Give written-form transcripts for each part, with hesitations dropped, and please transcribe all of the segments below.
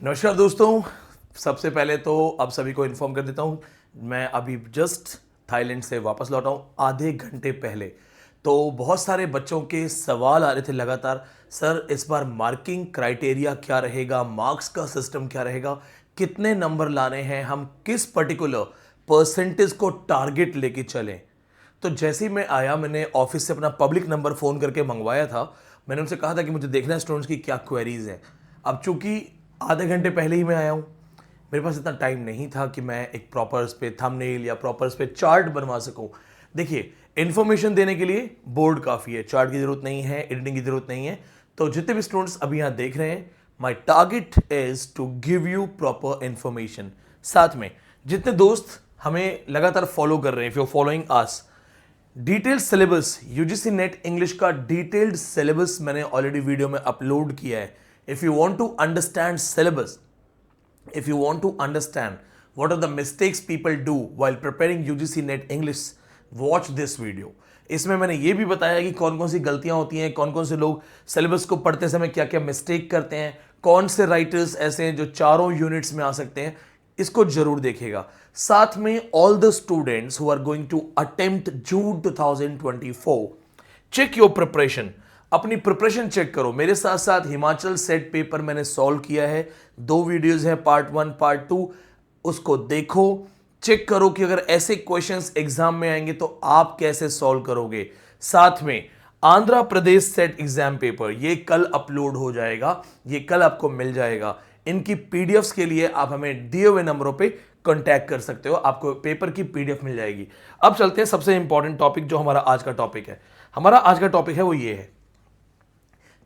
नमस्कार दोस्तों। सबसे पहले तो आप सभी को इन्फॉर्म कर देता हूँ, मैं अभी जस्ट थाईलैंड से वापस लौटा हूँ आधे घंटे पहले। तो बहुत सारे बच्चों के सवाल आ रहे थे लगातार, सर इस बार मार्किंग क्राइटेरिया क्या रहेगा, मार्क्स का सिस्टम क्या रहेगा, कितने नंबर लाने हैं, हम किस पर्टिकुलर परसेंटेज को टारगेट लेके चलें। तो जैसे ही मैं आया, मैंने ऑफिस से अपना पब्लिक नंबर फ़ोन करके मंगवाया था। मैंने उनसे कहा था कि मुझे देखना है स्टूडेंट्स की क्या क्वेरीज हैं। अब चूंकि आधे घंटे पहले ही मैं आया हूँ, मेरे पास इतना टाइम नहीं था कि मैं एक प्रॉपर इस पे थंबनेल या प्रॉपर इस पे चार्ट बनवा सकूं। देखिए, इन्फॉर्मेशन देने के लिए बोर्ड काफ़ी है, चार्ट की ज़रूरत नहीं है, एडिटिंग की ज़रूरत नहीं है। तो जितने भी स्टूडेंट्स अभी यहाँ देख रहे हैं, my target is to give you proper information. साथ में जितने दोस्त हमें लगातार फॉलो कर रहे हैं, if you following us, detailed syllabus, UGC NET English का डिटेल्ड सिलेबस मैंने ऑलरेडी वीडियो में अपलोड किया है। If you want to understand syllabus, if you want to understand what are the mistakes people do while preparing UGC NET English, watch this video। इसमें मैंने ये भी बताया कि कौन कौन सी गलतियां होती हैं, कौन कौन से लोग सिलेबस को पढ़ते समय क्या क्या मिस्टेक करते हैं, कौन से राइटर्स ऐसे हैं जो चारों यूनिट्स में आ सकते हैं। इसको जरूर देखिएगा। साथ में all the students who are going to attempt June 2024, check your preparation. अपनी प्रिपरेशन चेक करो। मेरे साथ साथ हिमाचल सेट पेपर मैंने सॉल्व किया है, 2 वीडियोस हैं, पार्ट 1 पार्ट 2, उसको देखो, चेक करो कि अगर ऐसे क्वेश्चंस एग्जाम में आएंगे तो आप कैसे सॉल्व करोगे। साथ में Andhra Pradesh set exam paper, ये कल अपलोड हो जाएगा, ये कल आपको मिल जाएगा। इनकी पीडीएफ्स के लिए आप हमें दिए हुए नंबरों पे कांटेक्ट कर सकते हो, आपको पेपर की पीडीएफ मिल जाएगी। अब चलते हैं सबसे इंपॉर्टेंट टॉपिक, जो हमारा आज का टॉपिक है। हमारा आज का टॉपिक है वो ये है,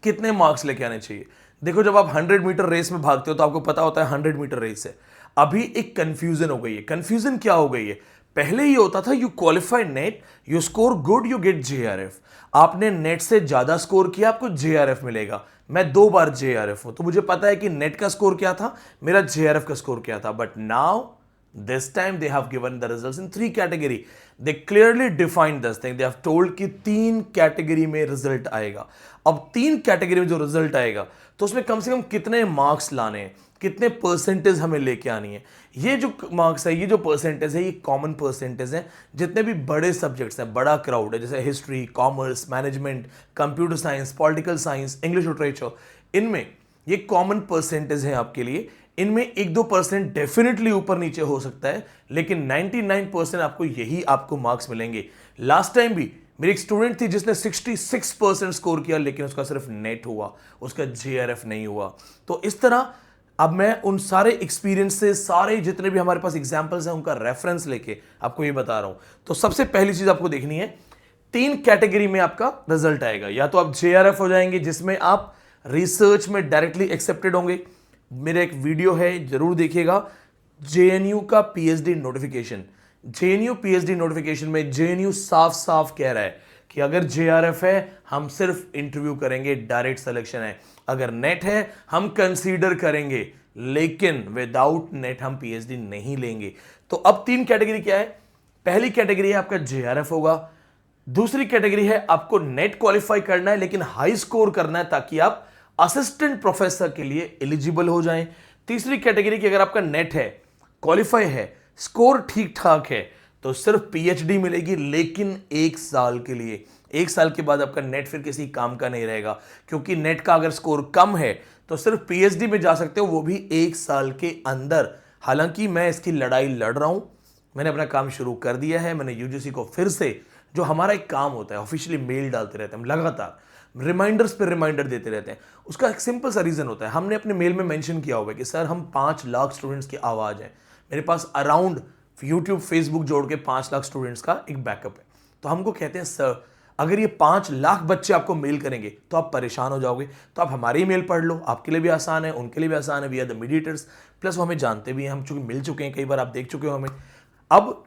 कितने मार्क्स लेके आने चाहिए। देखो, जब आप 100 मीटर रेस में भागते हो तो आपको पता होता है 100 मीटर रेस है। अभी एक कंफ्यूजन हो गई है। कंफ्यूजन क्या हो गई है? पहले ये होता था you qualify net, you score good, you get JRF. आपने नेट से ज्यादा स्कोर किया, आपको जेआरएफ मिलेगा। मैं 2 बार जेआरएफ हूं, तो मुझे पता है कि नेट का स्कोर क्या था, मेरा जेआरएफ का स्कोर क्या था। But now this time they have given the results in 3 category। they clearly defined this thing, they have told कि 3 कैटेगरी में रिजल्ट आएगा। अब 3 कैटेगरी में जो रिजल्ट आएगा तो उसमें कम से कम कितने मार्क्स लाने हैं, कितने परसेंटेज हमें लेके आनी है। ये जो मार्क्स है, ये जो परसेंटेज है, ये कॉमन परसेंटेज है। जितने भी बड़े सब्जेक्ट्स हैं, बड़ा क्राउड है, जैसे history, commerce, management, computer science, political science, English literature, इनमें ये कॉमन परसेंटेज है आपके लिए। इनमें 1-2% डेफिनेटली ऊपर नीचे हो सकता है, लेकिन 99% आपको यही आपको मार्क्स मिलेंगे। लास्ट टाइम भी मेरी एक स्टूडेंट थी जिसने 66% स्कोर किया, लेकिन उसका सिर्फ नेट हुआ, उसका जेआरएफ नहीं हुआ। तो इस तरह अब मैं उन सारे एक्सपीरियंस से, सारे जितने भी हमारे पास एग्जाम्पल्स हैं, उनका रेफरेंस लेके आपको ये बता रहा हूं। तो सबसे पहली चीज आपको देखनी है, 3 कैटेगरी में आपका रिजल्ट आएगा। या तो आप जेआरएफ हो जाएंगे, जिसमें आप रिसर्च में डायरेक्टली एक्सेप्टेड होंगे। मेरा एक वीडियो है, जरूर देखिएगा, जेएनयू का PhD notification. JNU PhD notification में जेएनयू साफ साफ कह रहा है कि अगर जेआरएफ है हम सिर्फ इंटरव्यू करेंगे, डायरेक्ट सिलेक्शन है। अगर नेट है हम कंसीडर करेंगे, लेकिन विदाउट नेट हम पीएचडी नहीं लेंगे। तो अब 3 कैटेगरी क्या है? पहली कैटेगरी है आपका जेआरएफ होगा। दूसरी कैटेगरी है आपको नेट क्वालिफाई करना है, लेकिन हाई स्कोर करना है ताकि आप असिस्टेंट प्रोफेसर के लिए एलिजिबल हो जाएं। तीसरी कैटेगरी की अगर आपका नेट है, क्वालिफाई है, स्कोर ठीक ठाक है, तो सिर्फ पीएचडी मिलेगी, लेकिन 1 साल के लिए। 1 साल के बाद आपका नेट फिर किसी काम का नहीं रहेगा, क्योंकि नेट का अगर स्कोर कम है तो सिर्फ पीएचडी में जा सकते हो, वो भी 1 साल के अंदर। हालांकि मैं इसकी लड़ाई लड़ रहा हूं, मैंने अपना काम शुरू कर दिया है। मैंने यूजीसी को फिर से, जो हमारा एक काम होता है, ऑफिशियली मेल डालते रहते हैं हम, लगातार रिमाइंडर्स पे रिमाइंडर देते रहते हैं। उसका एक सिंपल सा रीजन होता है, हमने अपने मेल में मेंशन किया हुआ है कि सर हम 5 लाख स्टूडेंट्स की आवाज है। मेरे पास अराउंड यूट्यूब फेसबुक जोड़ के 5 लाख स्टूडेंट्स का एक बैकअप है। तो हमको कहते हैं सर अगर ये 5 लाख बच्चे आपको मेल करेंगे तो आप परेशान हो जाओगे, तो आप हमारे ही मेल पढ़ लो, आपके लिए भी आसान है, उनके लिए भी आसान है। We are the mediators, plus वो हमें जानते भी हैं, हम चूंकि मिल चुके हैं, कई बार आप देख चुके हो हमें। अब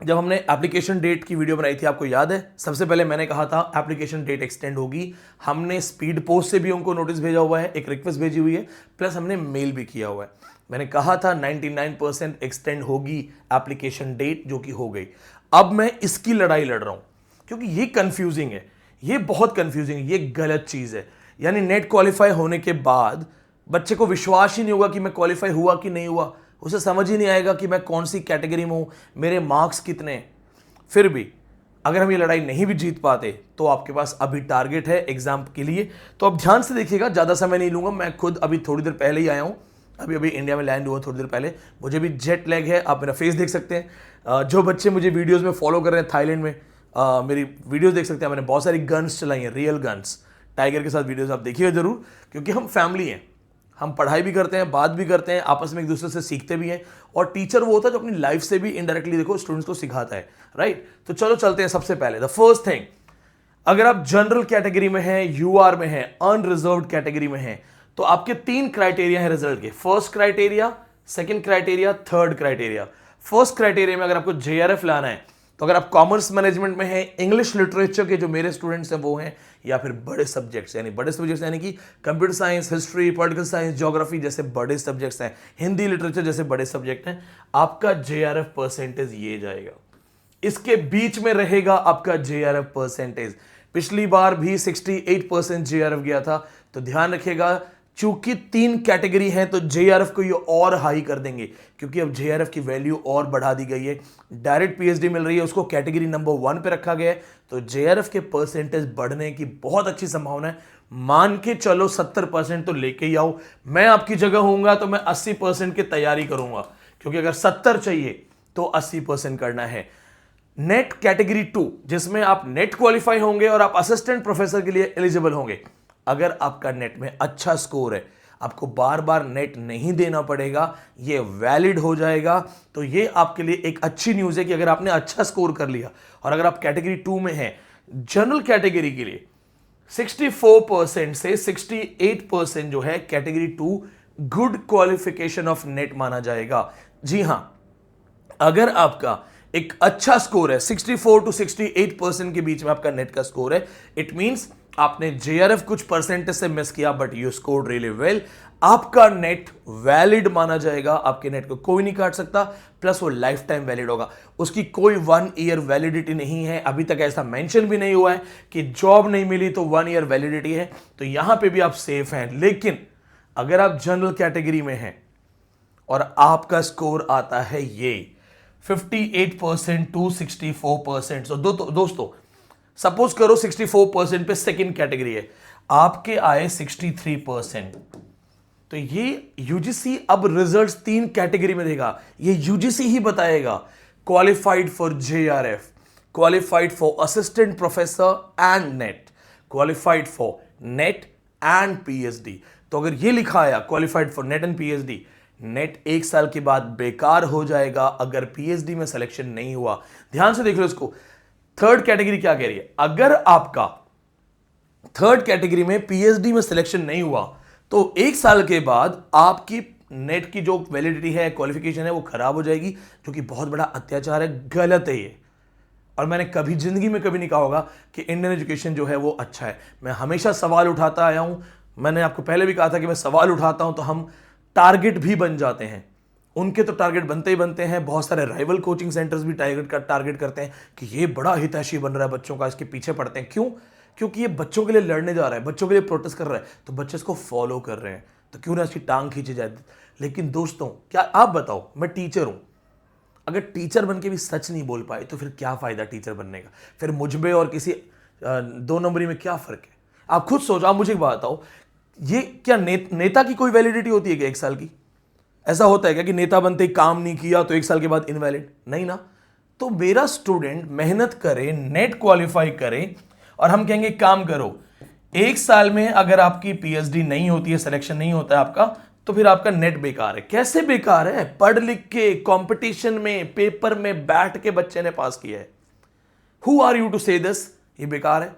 जब हमने एप्लीकेशन डेट की वीडियो बनाई थी, आपको याद है, सबसे पहले मैंने कहा था एप्लीकेशन डेट एक्सटेंड होगी। हमने स्पीड पोस्ट से भी उनको नोटिस भेजा हुआ है, एक रिक्वेस्ट भेजी हुई है, प्लस हमने मेल भी किया हुआ है। मैंने कहा था 99% एक्सटेंड होगी एप्लीकेशन डेट, जो कि हो गई। अब मैं इसकी लड़ाई लड़ रहा हूं, क्योंकि ये कंफ्यूजिंग है, ये बहुत कंफ्यूजिंग है, ये गलत चीज है। यानी नेट क्वालिफाई होने के बाद बच्चे को विश्वास ही नहीं होगा कि मैं क्वालिफाई हुआ कि नहीं हुआ, उसे समझ ही नहीं आएगा कि मैं कौन सी कैटेगरी में हूं, मेरे मार्क्स कितने हैं। फिर भी अगर हम ये लड़ाई नहीं भी जीत पाते तो आपके पास अभी टारगेट है एग्जाम के लिए। तो अब ध्यान से देखिएगा, ज़्यादा समय नहीं लूंगा, मैं खुद अभी थोड़ी देर पहले ही आया हूँ, अभी इंडिया में लैंड हुआ थोड़ी देर पहले, मुझे भी जेट लैग है। आप मेरा फेस देख सकते हैं, जो बच्चे मुझे वीडियोज़ में फॉलो कर रहे हैं थाईलैंड में, मेरी वीडियोज़ देख सकते हैं। मैंने बहुत सारी गन्स चलाई हैं, रियल गन्स, टाइगर के साथ वीडियोज़ आप देखिएगा जरूर, क्योंकि हम फैमिली हैं, हम पढ़ाई भी करते हैं, बात भी करते हैं, आपस में एक दूसरे से सीखते भी हैं। और टीचर वो होता है जो अपनी लाइफ से भी इनडायरेक्टली देखो स्टूडेंट्स को सिखाता है, राइट। तो चलो चलते हैं। सबसे पहले द फर्स्ट थिंग, अगर आप जनरल कैटेगरी में हैं, यूआर में हैं, अनरिजर्व्ड कैटेगरी में हैं, तो आपके 3 क्राइटेरिया है रिजल्ट के। First criteria, second criteria, third criteria. First criteria में अगर आपको जेआरएफ लाना है, तो अगर आप कॉमर्स मैनेजमेंट में हैं, इंग्लिश लिटरेचर के जो मेरे स्टूडेंट्स हैं वो हैं, या फिर बड़े सब्जेक्ट्स यानी कि computer science, history, political science, geography जैसे बड़े सब्जेक्ट्स हैं, हिंदी लिटरेचर जैसे बड़े सब्जेक्ट हैं, आपका जेआरएफ परसेंटेज ये जाएगा। इसके बीच में रहेगा आपका जेआरएफ परसेंटेज। पिछली बार भी 68% जेआरएफ गया था, तो ध्यान रखिएगा, चूंकि 3 कैटेगरी हैं तो जेआरएफ को ये और हाई कर देंगे, क्योंकि अब जेआरएफ की वैल्यू और बढ़ा दी गई है। डायरेक्ट पीएचडी मिल रही है, उसको कैटेगरी नंबर 1 पे रखा गया है, तो जेआरएफ के परसेंटेज बढ़ने की बहुत अच्छी संभावना है। मान के चलो 70% तो लेके ही आओ। मैं आपकी जगह होऊंगा तो मैं 80% की तैयारी करूंगा, क्योंकि अगर 70 चाहिए तो 80% करना है। नेट कैटेगरी 2, जिसमें आप नेट क्वालिफाई होंगे और आप असिस्टेंट प्रोफेसर के लिए एलिजिबल होंगे। अगर आपका नेट में अच्छा स्कोर है, आपको बार बार नेट नहीं देना पड़ेगा, ये वैलिड हो जाएगा। तो ये आपके लिए एक अच्छी न्यूज़ है कि अगर आपने अच्छा स्कोर कर लिया और अगर आप कैटेगरी 2 में हैं, जनरल कैटेगरी के लिए 64% से 68% जो है category 2 good qualification of net माना जाएगा। जी हां, अगर आपका एक अच्छा स्कोर है, 64 to 68% के बीच में आपका नेट का स्कोर है, इट मींस आपने जेआरएफ कुछ परसेंटेज से मिस किया but you scored really well, आपका नेट वैलिड माना जाएगा। आपके नेट को कोई नहीं काट सकता, प्लस वो लाइफ टाइम वैलिड होगा, उसकी कोई 1 ईयर वैलिडिटी नहीं है। अभी तक ऐसा मेंशन भी नहीं हुआ है कि जॉब नहीं मिली तो 1 ईयर वैलिडिटी है, तो यहां पे भी आप सेफ हैं। लेकिन अगर आप जनरल कैटेगरी में हैं और आपका स्कोर आता है ये 58% to 64%, तो दोस्तों सपोज करो 64% पे सेकंड कैटेगरी है, आपके आए 63%, तो ये यूजीसी अब रिजल्ट्स 3 कैटेगरी में देगा। ये यूजीसी ही बताएगा, qualified for JRF, qualified for assistant professor and net, qualified for net and PhD. तो अगर ये लिखा आया qualified for net and PhD, net 1 साल के बाद बेकार हो जाएगा अगर पीएचडी में सिलेक्शन नहीं हुआ। ध्यान से देख लो इसको। थर्ड कैटेगरी क्या कह रही है, अगर आपका थर्ड कैटेगरी में पीएचडी में सिलेक्शन नहीं हुआ तो 1 साल के बाद आपकी नेट की जो वैलिडिटी है, क्वालिफिकेशन है, वो खराब हो जाएगी, जो कि बहुत बड़ा अत्याचार है, गलत है ये। और मैंने कभी जिंदगी में कभी नहीं कहा होगा कि इंडियन एजुकेशन जो है वो अच्छा है। मैं हमेशा सवाल उठाता आया हूं, मैंने आपको पहले भी कहा था कि मैं सवाल उठाता हूं तो हम टारगेट भी बन जाते हैं। उनके तो टारगेट बनते ही बनते हैं, बहुत सारे राइवल कोचिंग सेंटर्स भी टारगेट करते हैं कि ये बड़ा हितैषी बन रहा है बच्चों का, इसके पीछे पड़ते हैं। क्यों? क्योंकि ये बच्चों के लिए लड़ने जा रहा है, बच्चों के लिए प्रोटेस्ट कर रहा है, तो बच्चे इसको फॉलो कर रहे हैं, तो क्यों ना इसकी टांग खींची जाए। लेकिन दोस्तों, क्या आप बताओ, मैं टीचर हूं, अगर टीचर बन के भी सच नहीं बोल पाए तो फिर क्या फायदा टीचर बनने का? फिर मुझ में और किसी 2 नंबरी में क्या फर्क है? आप खुद सोचो। आप मुझे एक बात बताओ, ये क्या नेता की कोई वैलिडिटी होती है क्या 1 साल की? ऐसा होता है क्या कि नेता बनते ही काम नहीं किया तो 1 साल के बाद इनवैलिड? नहीं ना। तो मेरा स्टूडेंट मेहनत करे, नेट क्वालिफाई करे, और हम कहेंगे काम करो, 1 साल में अगर आपकी पीएचडी नहीं होती है, सिलेक्शन नहीं होता है आपका, तो फिर आपका नेट बेकार है। कैसे बेकार है? पढ़ लिख के कंपटीशन में, पेपर में बैठ के बच्चे ने पास किया है। हु आर यू टू से दिस? ये बेकार है।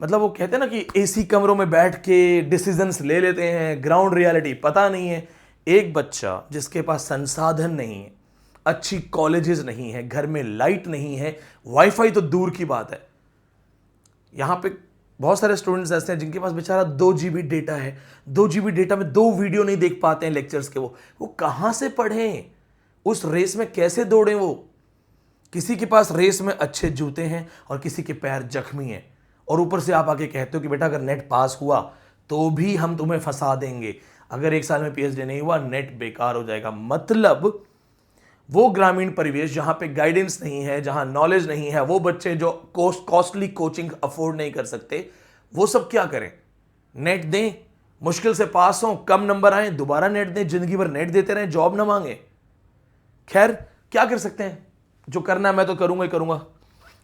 मतलब वो कहते हैं ना कि एसी कमरों में बैठ के डिसीजंस ले लेते हैं, ग्राउंड रियलिटी पता नहीं है। एक बच्चा जिसके पास संसाधन नहीं है, अच्छी कॉलेजेस नहीं है, घर में लाइट नहीं है, वाईफाई तो दूर की बात है। यहां पे बहुत सारे स्टूडेंट्स ऐसे हैं जिनके पास बेचारा 2 GB डेटा है, 2 GB डेटा में 2 वीडियो नहीं देख पाते हैं लेक्चर्स के। वो कहां से पढ़ें? उस रेस में कैसे दौड़ें? वो किसी के पास रेस में अच्छे जूते हैं और किसी के पैर जख्मी हैं, और ऊपर से आप आके कहते हो कि बेटा अगर नेट पास हुआ तो भी हम तुम्हें फंसा देंगे। अगर 1 साल में पीएचडी नहीं हुआ, नेट बेकार हो जाएगा। मतलब वो ग्रामीण परिवेश जहां पे गाइडेंस नहीं है, जहां नॉलेज नहीं है, वो बच्चे जो कॉस्टली कोचिंग अफोर्ड नहीं कर सकते, वो सब क्या करें? नेट दें, मुश्किल से पास हों, कम नंबर आए, दोबारा नेट दें, जिंदगी भर नेट देते रहें, जॉब ना मांगे। खैर, क्या कर सकते हैं? जो करना है मैं तो करूंगा ही करूंगा।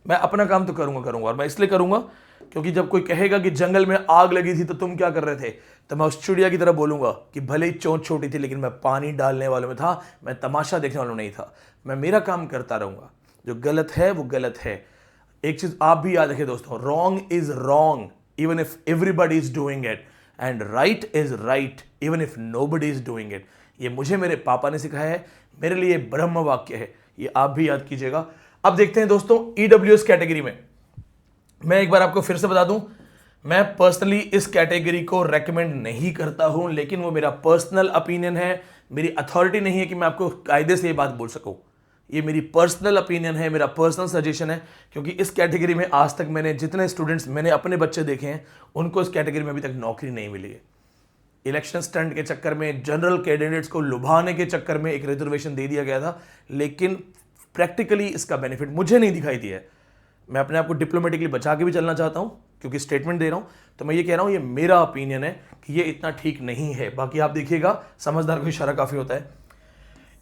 मैं अपना काम तो करूंगा और मैं इसलिए करूंगा क्योंकि जब कोई कहेगा कि जंगल में आग लगी थी तो तुम क्या कर रहे थे, तो मैं उस चिड़िया की तरह बोलूंगा कि भले ही चोंच छोटी थी लेकिन मैं पानी डालने वालों में था, मैं तमाशा देखने वालों नहीं था। मैं मेरा काम करता रहूंगा। जो गलत है वो गलत है। एक चीज आप भी याद रखें दोस्तों, wrong is wrong even if everybody is doing it, and right is right even if nobody is doing it. ये मुझे मेरे पापा ने सिखाया है, मेरे लिए ब्रह्म वाक्य है, ये आप भी याद कीजिएगा। अब देखते हैं दोस्तों ईडब्ल्यूएस कैटेगरी में। मैं एक बार आपको फिर से बता दूं, मैं पर्सनली इस कैटेगरी को रेकमेंड नहीं करता हूं, लेकिन वो मेरा पर्सनल ओपिनियन है। मेरी अथॉरिटी नहीं है कि मैं आपको कायदे से ये बात बोल सकूं। ये मेरी पर्सनल ओपिनियन है, मेरा पर्सनल सजेशन है, क्योंकि इस कैटेगरी में आज तक मैंने जितने स्टूडेंट्स, मैंने अपने बच्चे देखे हैं, उनको इस कैटेगरी में अभी तक नौकरी नहीं मिली है। इलेक्शन स्टंट के चक्कर में, जनरल कैंडिडेट्स को लुभाने के चक्कर में एक रिजर्वेशन दे दिया गया था, लेकिन प्रैक्टिकली इसका बेनिफिट मुझे नहीं दिखाई दिया है। मैं अपने आप को डिप्लोमेटिकली बचा के भी चलना चाहता हूं, क्योंकि स्टेटमेंट दे रहा हूं, तो मैं ये कह रहा हूं, ये मेरा ओपिनियन है कि ये इतना ठीक नहीं है। बाकी आप देखिएगा, समझदार को इशारा काफी होता है।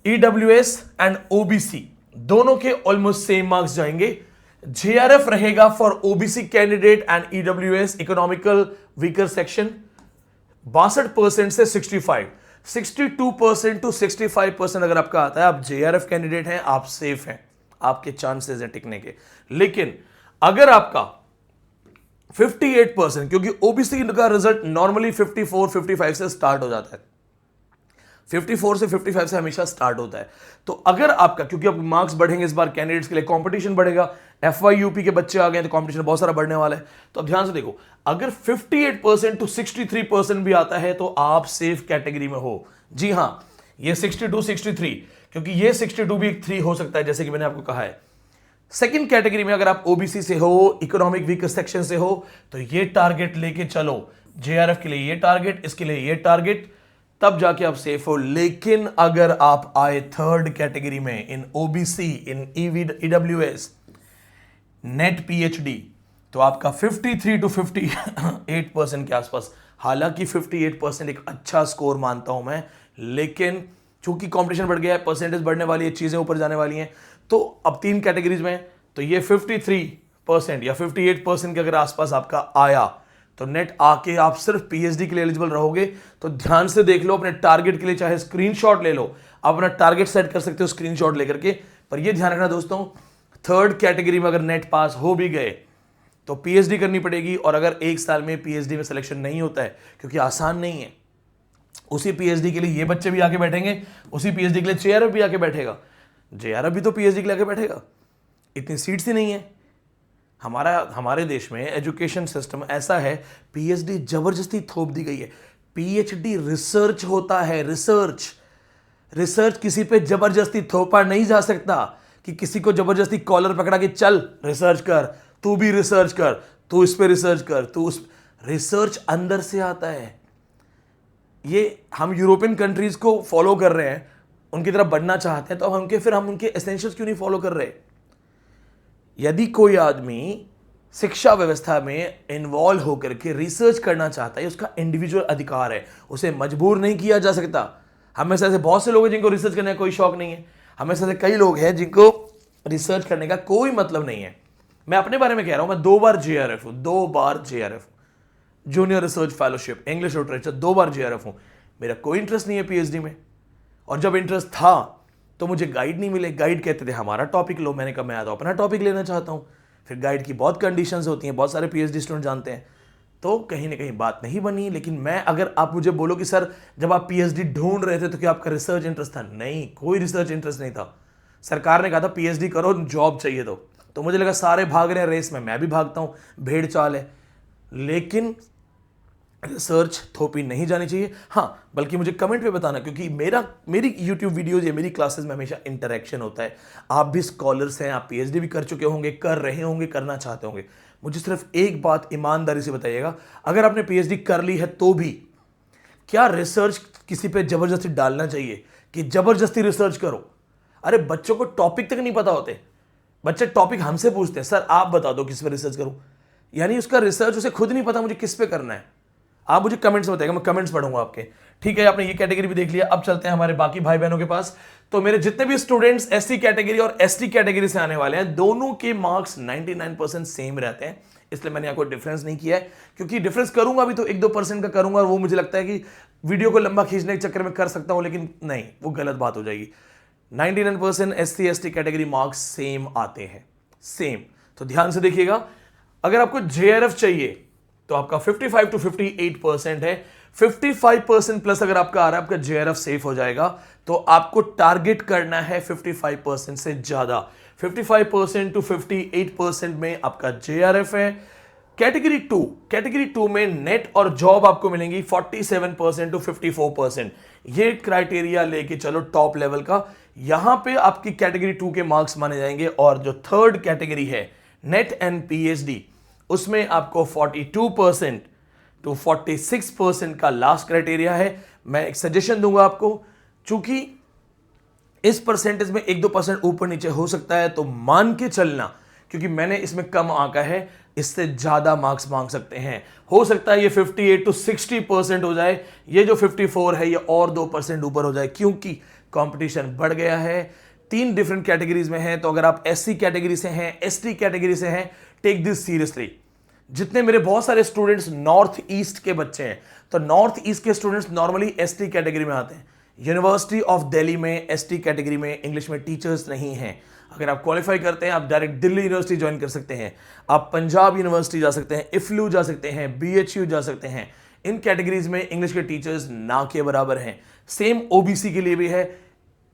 ईडब्ल्यूएस एंड ओबीसी दोनों के ऑलमोस्ट सेम मार्क्स जाएंगे। जेआरएफ रहेगा for OBC candidate and EWS economical weaker section 62% से 65, 62% टू 65% अगर आपका आता है, आप जेआरएफ कैंडिडेट हैं, आप सेफ हैं, आपके चांसेस हैं टिकने के। लेकिन अगर आपका 58%, क्योंकि ओबीसी का रिजल्ट नॉर्मली 54, 55 से स्टार्ट हो जाता है, 54 से 55 से हमेशा स्टार्ट होता है। तो अगर आपका, क्योंकि अब मार्क्स बढ़ेंगे इस बार कैंडिडेट्स के लिए, कंपटीशन बढ़ेगा, एफवाई यूपी के बच्चे आ गए तो कंपटीशन बहुत सारा बढ़ने वाला है। तो अब ध्यान से देखो, अगर 58% टू 63% भी आता है तो आप सेफ कैटेगरी में हो। जी हां, ये 62, 63, क्योंकि ये 62 भी एक 3 हो सकता है, जैसे कि मैंने आपको कहा है। सेकंड कैटेगरी में अगर आप ओबीसी से हो, इकोनॉमिक वीकर सेक्शन से हो, तो ये टारगेट लेके चलो। जेआरएफ के लिए ये टारगेट, इसके लिए ये टारगेट, तब जाके आप सेफ हो। लेकिन अगर आप आए थर्ड कैटेगरी में, इन ओबीसी, इन ईडब्ल्यूएस, नेट पीएचडी, तो आपका 53 टू 58% के आसपास। हालांकि 58% एक अच्छा स्कोर मानता हूं मैं, लेकिन चूंकि कंपटीशन बढ़ गया है, परसेंटेज बढ़ने वाली है, चीजें ऊपर जाने वाली हैं, तो अब 3 कैटेगरीज में, तो ये 53% या 58% के अगर आसपास आपका आया, तो नेट आके आप सिर्फ पीएचडी के लिए एलिजिबल रहोगे। तो ध्यान से देख लो, अपने टारगेट के लिए चाहे स्क्रीनशॉट ले लो, आप अपना टारगेट सेट कर सकते हो स्क्रीनशॉट लेकर के। पर यह ध्यान रखना दोस्तों, थर्ड कैटेगरी में अगर नेट पास हो भी गए तो पीएचडी करनी पड़ेगी, और अगर 1 साल में पीएचडी में सिलेक्शन नहीं होता है, क्योंकि आसान नहीं है, उसी पीएचडी के लिए ये बच्चे भी आके बैठेंगे, उसी पीएचडी के लिए जेआरएफ भी आके बैठेगा, जेआरएफ भी तो पीएचडी के लिए आके बैठेगा। इतनी सीट्स ही नहीं है। हमारे देश में एजुकेशन सिस्टम ऐसा है, पीएचडी जबरदस्ती थोप दी गई है। पीएचडी रिसर्च होता है, रिसर्च किसी पे जबरदस्ती थोपा नहीं जा सकता, कि किसी को जबरदस्ती कॉलर पकड़ा के चल रिसर्च कर, तू भी रिसर्च कर, तू इस पे रिसर्च कर, तू उस। रिसर्च अंदर से आता है। ये हम यूरोपियन कंट्रीज को फॉलो कर रहे हैं, उनकी तरफ बढ़ना चाहते हैं, तो हम उनके एसेंशियल्स क्यों नहीं फॉलो कर रहे? यदि कोई आदमी शिक्षा व्यवस्था में इन्वॉल्व होकर के रिसर्च करना चाहता है, उसका इंडिविजुअल अधिकार है, उसे मजबूर नहीं किया जा सकता। हमें से ऐसे बहुत से लोग हैं जिनको रिसर्च करने का कोई शौक नहीं है, हमें से ऐसे कई लोग हैं जिनको रिसर्च करने का कोई मतलब नहीं है। मैं अपने बारे में कह रहा हूं, मैं 2 बार जेआरएफ हूं, 2 बार JRF, junior research fellowship, English literature, 2 बार जेआरएफ हूं। मेरा कोई इंटरेस्ट नहीं है पीएचडी में, और जब इंटरेस्ट था तो मुझे गाइड नहीं मिले। गाइड कहते थे हमारा टॉपिक लो, मैंने कहा मैं तो अपना टॉपिक लेना चाहता हूं। फिर गाइड की बहुत कंडीशंस होती हैं, बहुत सारे पीएचडी स्टूडेंट जानते हैं, तो कहीं ना कहीं बात नहीं बनी। लेकिन मैं, अगर आप मुझे बोलो कि सर जब आप पीएचडी ढूंढ रहे थे तो क्या आपका रिसर्च इंटरेस्ट था? नहीं, कोई रिसर्च इंटरेस्ट नहीं था। सरकार ने कहा था पीएचडी करो, जॉब चाहिए तो मुझे लगा सारे भाग रहे हैं रेस में, मैं भी भागता हूं, भेड़ चाल है। लेकिन रिसर्च थोपी नहीं जानी चाहिए। हाँ, बल्कि मुझे कमेंट पे बताना, क्योंकि मेरी यूट्यूब वीडियोज या मेरी क्लासेस में हमेशा इंटरेक्शन होता है। आप भी स्कॉलर्स हैं, आप पीएचडी भी कर चुके होंगे, कर रहे होंगे, करना चाहते होंगे। मुझे सिर्फ एक बात ईमानदारी से बताइएगा, अगर आपने पीएचडी कर ली है तो भी क्या रिसर्च किसी पे जबरदस्ती डालना चाहिए कि जबरदस्ती रिसर्च करो? अरे बच्चों को टॉपिक तक नहीं पता होते, बच्चे टॉपिक हमसे पूछते हैं, सर आप बता दो किस पे रिसर्च करूं। यानी उसका रिसर्च उसे खुद नहीं पता मुझे किस पे करना है। आप मुझे कमेंट्स बताइएगा, मैं कमेंट्स पढ़ूंगा आपके। ठीक है, आपने ये कैटेगरी भी देख लिया। अब चलते हैं हमारे बाकी भाई बहनों के पास। तो मेरे जितने भी स्टूडेंट्स एससी कैटेगरी और एसटी कैटेगरी से आने वाले हैं, दोनों के मार्क्स 99% सेम रहते हैं, इसलिए मैंने यहाँ कोई डिफरेंस नहीं किया है, क्योंकि डिफरेंस करूंगा भी तो 1-2% का करूंगा, और वो मुझे लगता है कि वीडियो को लंबा खींचने के चक्कर में कर सकता हूं, लेकिन नहीं, वो गलत बात हो जाएगी। 99% SC ST category marks same आते हैं, सेम। तो ध्यान से देखिएगा, अगर आपको जेआरएफ चाहिए तो आपका 55 to 58% है। 55% प्लस अगर आपका आ रहा है, आपका जेआरएफ सेफ हो जाएगा। तो आपको टारगेट करना है 55% से ज्यादा। 55% to 58% में आपका जेआरएफ है। कैटेगरी टू में नेट और जॉब आपको मिलेंगी 47% to 54%। ये क्राइटेरिया लेके चलो टॉप लेवल का, यहां पे आपकी कैटेगरी 2 के मार्क्स माने जाएंगे। और जो थर्ड कैटेगरी है नेट एंड पीएचडी, उसमें आपको 42% to 46% का लास्ट क्राइटेरिया है। मैं एक सजेशन दूंगा आपको, चूंकि इस परसेंटेज में 1-2% ऊपर नीचे हो सकता है, तो मान के चलना, क्योंकि मैंने इसमें कम आंका है, इससे ज्यादा मार्क्स मांग सकते हैं। हो सकता है ये 58 to 60% हो जाए, ये जो 54 है ये और 2% ऊपर हो जाए, क्योंकि कंपटीशन बढ़ गया है। 3 डिफरेंट कैटेगरीज में है। तो अगर आप एससी कैटेगरी से हैं, एसटी कैटेगरी से हैं, टेक दिस सीरियसली। जितने मेरे बहुत सारे स्टूडेंट्स नॉर्थ ईस्ट के बच्चे हैं, तो नॉर्थ ईस्ट के स्टूडेंट्स नॉर्मली एसटी कैटेगरी में आते हैं। यूनिवर्सिटी ऑफ दिल्ली में एसटी कैटेगरी में इंग्लिश में टीचर्स नहीं हैं। अगर आप क्वालिफाई करते हैं, आप डायरेक्ट दिल्ली यूनिवर्सिटी ज्वाइन कर सकते हैं, आप पंजाब यूनिवर्सिटी जा सकते हैं, इफ्लू जा सकते हैं, बीएचयू जा सकते हैं। इन कैटेगरीज में इंग्लिश के टीचर्स ना के बराबर हैं। सेम ओबीसी के लिए भी है।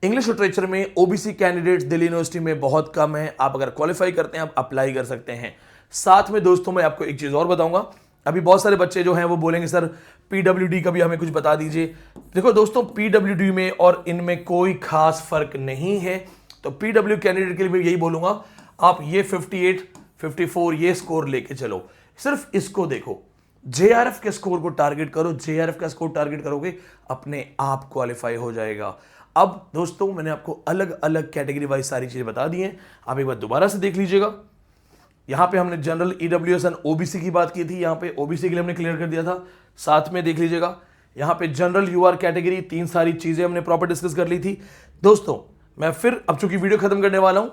इंग्लिश लिटरेचर में ओबीसी कैंडिडेट्स दिल्ली यूनिवर्सिटी में बहुत कम है। आप अगर क्वालिफाई करते हैं, आप अप्लाई कर सकते हैं। साथ में दोस्तों मैं आपको एक चीज और बताऊंगा। अभी बहुत सारे बच्चे जो हैं वो बोलेंगे सर पीडब्ल्यूडी का भी हमें कुछ बता दीजिए। देखो दोस्तों, पीडब्ल्यूडी में और इनमें कोई खास फर्क नहीं है। तो पीडब्ल्यू कैंडिडेट के लिए मैं यही बोलूंगा, आप ये 58, 54 ये स्कोर लेके चलो, सिर्फ इसको देखो। जेआरएफ के स्कोर को टारगेट करो, जेआरएफ का स्कोर टारगेट करोगे, अपने आप क्वालिफाई हो जाएगा। अब दोस्तों मैंने आपको अलग अलग कैटेगरी वाइज सारी चीजें बता दी हैं, आप एक बार दोबारा से देख लीजिएगा। यहां पे हमने जनरल ईडब्ल्यूएस एंड ओबीसी की बात की थी, यहां पे ओबीसी के लिए हमने क्लियर कर दिया था। साथ में देख लीजिएगा यहां पे जनरल यूआर कैटेगरी, 3 सारी चीजें हमने प्रॉपर डिस्कस कर ली थी। दोस्तों मैं फिर अब चूंकि वीडियो खत्म करने वाला हूं,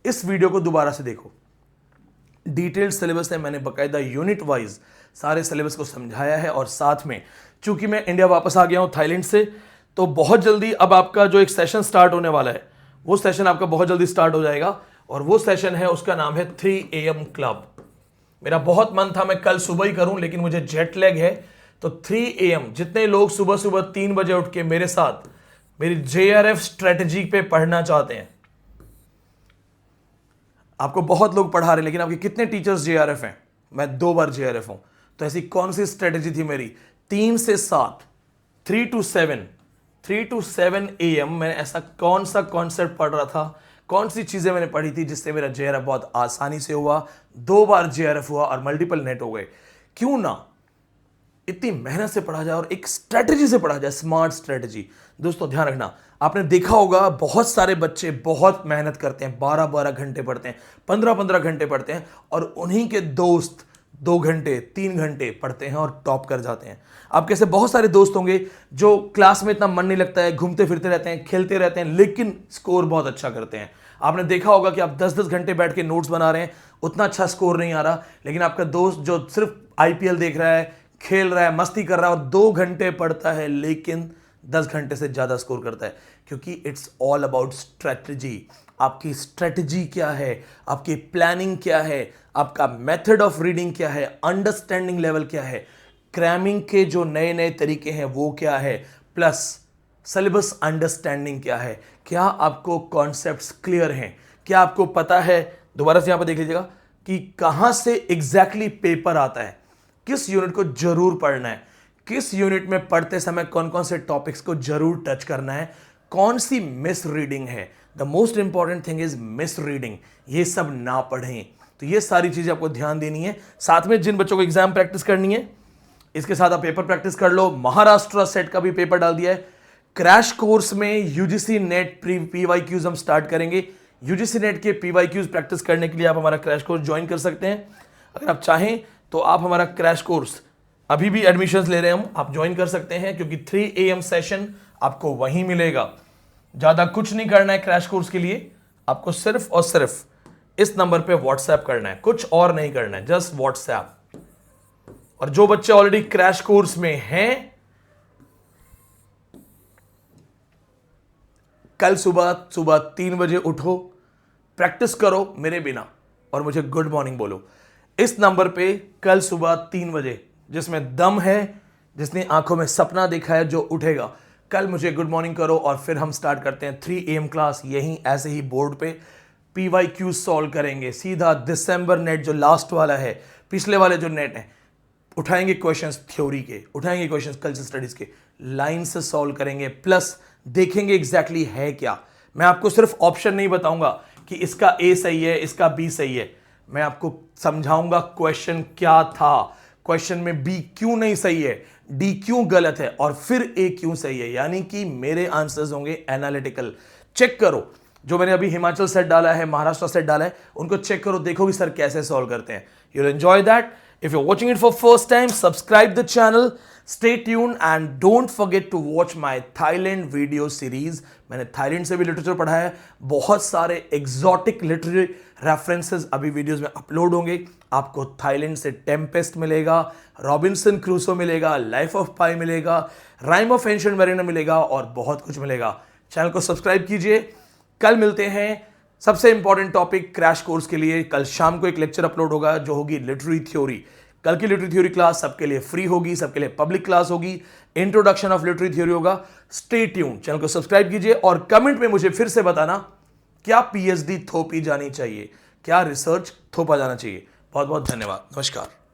इस वीडियो को दोबारा से देखो। डिटेल्ड सिलेबस है, मैंने बकायदा यूनिट वाइज सारे सिलेबस को समझाया है। और साथ में चूंकि मैं इंडिया वापस आ गया हूं थाईलैंड से, तो बहुत जल्दी अब आपका जो एक सेशन स्टार्ट होने वाला है, वो सेशन आपका बहुत जल्दी स्टार्ट हो जाएगा। और वो सेशन है, उसका नाम है 3 AM क्लब। मेरा बहुत मन था मैं कल सुबह ही करूं, लेकिन मुझे जेट लैग है। तो 3 AM जितने लोग सुबह सुबह 3 बजे उठ के मेरे साथ मेरी जेआरएफ स्ट्रेटजी पे पढ़ना चाहते हैं, आपको बहुत लोग पढ़ा रहे हैं, लेकिन आपके कितने टीचर्स जेआरएफ हैं? मैं 2 बार जेआरएफ हूं। तो ऐसी कौन सी स्ट्रेटजी थी मेरी? 3 से 7, 3 to 7 AM मैंने ऐसा कौन सा कॉन्सेप्ट पढ़ रहा था, कौन सी चीजें मैंने पढ़ी थी जिससे मेरा जेआरएफ बहुत आसानी से हुआ। 2 बार जेआरएफ हुआ और मल्टीपल नेट हो गए। क्यों ना इतनी मेहनत से पढ़ा जाए और एक स्ट्रेटजी से पढ़ा जाए, स्मार्ट स्ट्रेटजी। दोस्तों ध्यान रखना, आपने देखा होगा बहुत सारे बच्चे बहुत मेहनत करते हैं, 12-12 घंटे पढ़ते हैं, 15-15 घंटे पढ़ते हैं, और उन्हीं के दोस्त 2 घंटे 3 घंटे पढ़ते हैं और टॉप कर जाते हैं। आपके ऐसे बहुत सारे दोस्त होंगे जो क्लास में इतना मन नहीं लगता है, घूमते फिरते रहते हैं, खेलते रहते हैं, लेकिन स्कोर बहुत अच्छा करते हैं। आपने देखा होगा कि आप 10-10 घंटे बैठ के नोट्स बना रहे हैं, उतना अच्छा स्कोर नहीं आ रहा, लेकिन आपका दोस्त जो सिर्फ आईपीएल देख रहा है, खेल रहा है, मस्ती कर रहा है और 2 घंटे पढ़ता है, लेकिन 10 घंटे से ज्यादा स्कोर करता है, क्योंकि इट्स ऑल अबाउट स्ट्रेटजी। आपकी स्ट्रेटजी क्या है, आपकी प्लानिंग क्या है, आपका मेथड ऑफ रीडिंग क्या है, अंडरस्टैंडिंग लेवल क्या है, क्रैमिंग के जो नए नए तरीके हैं वो क्या है, प्लस सिलेबस अंडरस्टैंडिंग क्या है, क्या आपको कॉन्सेप्ट्स क्लियर हैं, क्या आपको पता है। दोबारा से यहां पर देख लीजिएगा कि कहां से एग्जैक्टली पेपर आता है, किस यूनिट को जरूर पढ़ना है, किस यूनिट में पढ़ते समय कौन कौन से टॉपिक्स को जरूर टच करना है, कौन सी मिस रीडिंग है। The most important thing is miss reading. ये सब ना पढ़ें, तो ये सारी चीज़ें आपको ध्यान देनी है। साथ में जिन बच्चों को एग्जाम प्रैक्टिस करनी है, इसके साथ आप पेपर प्रैक्टिस कर लो। महाराष्ट्र सेट का भी पेपर डाल दिया है। क्रैश कोर्स में यूजीसी नेट पीवाईक्यूज हम स्टार्ट करेंगे। यूजीसी नेट के पीवाईक्यूज प्रैक्टिस करने के लिए आप हमारा क्रैश कोर्स ज्वाइन कर सकते हैं। अगर आप चाहें तो आप हमारा क्रैश कोर्स अभी भी एडमिशंस ले रहे हैं हम, आप ज्वाइन कर सकते हैं, क्योंकि 3 AM सेशन आपको वहीं मिलेगा। ज़्यादा कुछ नहीं करना है क्रैश कोर्स के लिए, आपको सिर्फ और सिर्फ इस नंबर पे व्हाट्सएप करना है, कुछ और नहीं करना है, जस्ट व्हाट्सएप। और जो बच्चे ऑलरेडी क्रैश कोर्स में हैं, कल सुबह 3 बजे उठो, प्रैक्टिस करो मेरे बिना और मुझे गुड मॉर्निंग बोलो। इस नंबर पे कल सुबह 3 बजे जिसमें दम है, जिसने आंखों में सपना देखा है, जो उठेगा, कल मुझे गुड मॉर्निंग करो और फिर हम स्टार्ट करते हैं 3 AM क्लास। यहीं ऐसे ही बोर्ड पे पीवाईक्यू सॉल्व करेंगे सीधा। दिसंबर नेट जो लास्ट वाला है, पिछले वाले जो नेट है, उठाएंगे क्वेश्चंस थ्योरी के, उठाएंगे क्वेश्चंस कल्चर स्टडीज के, लाइन से सॉल्व करेंगे, प्लस देखेंगे एग्जैक्टली है क्या। मैं आपको सिर्फ ऑप्शन नहीं बताऊंगा कि इसका A सही है, इसका B सही है, मैं आपको समझाऊंगा क्वेश्चन क्या था, क्वेश्चन में B क्यों नहीं सही है, D क्यों गलत है और फिर A क्यों सही है। यानी कि मेरे आंसर्स होंगे एनालिटिकल। चेक करो, जो मैंने अभी हिमाचल सेट डाला है, महाराष्ट्र सेट डाला है, उनको चेक करो, देखो कि सर कैसे सॉल्व करते हैं। You will enjoy that. If you're watching it for first time, subscribe the channel, stay tuned and don't forget to watch my Thailand video series. मैंने थाईलैंड से भी लिटरेचर पढ़ा है, बहुत सारे एग्जॉटिक लिटरेरी रेफरेंसेस अभी वीडियोस में upload होंगे। आपको थाईलैंड से टेम्पेस्ट मिलेगा, रॉबिन्सन क्रूसो मिलेगा, लाइफ ऑफ पाई मिलेगा, राइम ऑफ एंशिएंट मैरिना मिलेगा और बहुत कुछ मिलेगा। चैनल को सब्सक्राइब कीजिए। कल मिलते हैं सबसे इंपॉर्टेंट टॉपिक क्रैश कोर्स के लिए। कल शाम को एक लेक्चर अपलोड होगा जो होगी लिटरेरी थ्योरी। कल की लिटरेरी थ्योरी क्लास सबके लिए फ्री होगी, सबके लिए पब्लिक क्लास होगी, इंट्रोडक्शन ऑफ लिटरेरी थ्योरी होगा। स्टे ट्यून्ड, चैनल को सब्सक्राइब कीजिए और कमेंट में मुझे फिर से बताना, क्या पीएचडी थोपी जानी चाहिए, क्या रिसर्च थोपा जाना चाहिए। बहुत बहुत धन्यवाद, नमस्कार।